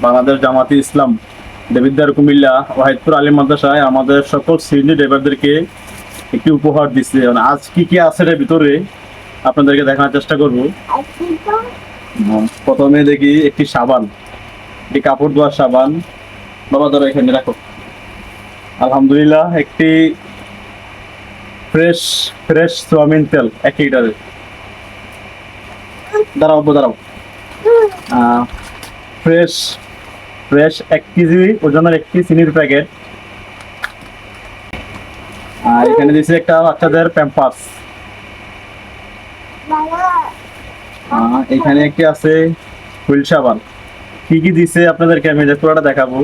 বাংলাদেশ জামাতে ইসলাম দেবিদ্বার কুমিল্লা ওয়াহিদপুর আলী মাদ্রাসায় আমাদের সকল সিএনজি ড্রাইভারদেরকে একটি উপহার দিচ্ছে। আজ কি কি আছে এর ভিতরে আপনাদেরকে দেখানোর চেষ্টা করব। প্রথমে দেখি একটি সাবান, একটি কাপড় ধোয়ার সাবান। বাবা ধরো এখানে রাখো। আলহামদুলিল্লাহ একটি ফ্রেশ ফ্রেশ সোয়াবিন তেল 1 লিটারের। দাঁড়াও দাঁড়াও। ফ্রেশ ফ্রেশ 1 কেজি ওজনের একটি চিনির প্যাকেট। আর এখানে দিয়েছে একটা বাচ্চাদের প্যাম্পাস। এখানে একটি আছে হুইল সাবান। কি কি দিছে আপনাদেরকে আমি পুরোটা দেখাবো।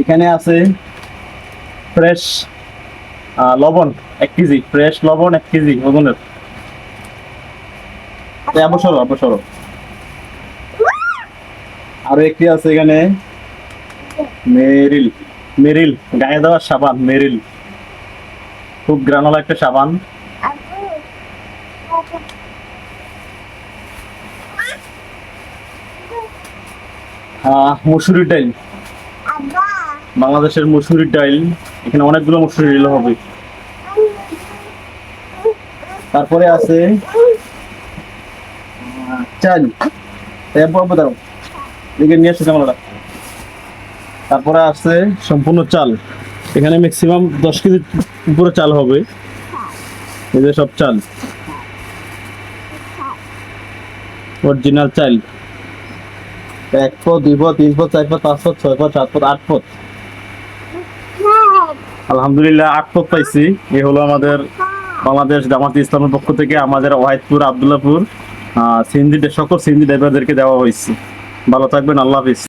এখানে আছে ফ্রেশ লবণ 1 কেজি, ফ্রেশ লবণ 1 কেজি ওজনের। অবসর আরো একটি আছে এখানে মেরিল মেরিল গায়ে দেওয়ার সাবান। মেরিল খুব গ্রানোলা একটা সাবান। মসুরির ডাল, বাংলাদেশের মসুরির ডাল। এখানে অনেকগুলো মসুরির ডাল হবে। তারপরে আছে চাল। দাও এদিকে নিয়ে আসছে ক্যামেরাটা। তারপরে আছে সম্পূর্ণ চাল। এখানে ম্যাক্সিমাম 10 কেজি উপরে চাল হবে। এই যে সব চাল অরিজিনাল চাল। 1 পদ, 2 পদ, 3 পদ, 4 পদ, 5 পদ, 6 পদ, 7 পদ, 8 পদ। আলহামদুলিল্লাহ 8 পদ পাইছি। এই হলো আমাদের বাংলাদেশ জামাতে ইসলামের পক্ষ থেকে আমাদের ওয়াহিদপুর আব্দুল্লাহপুর সিএনজি সকল সিএনজি ড্রাইভারদেরকে দেওয়া হয়েছে। ভালো থাকবেন, আল্লাহ হাফিজ।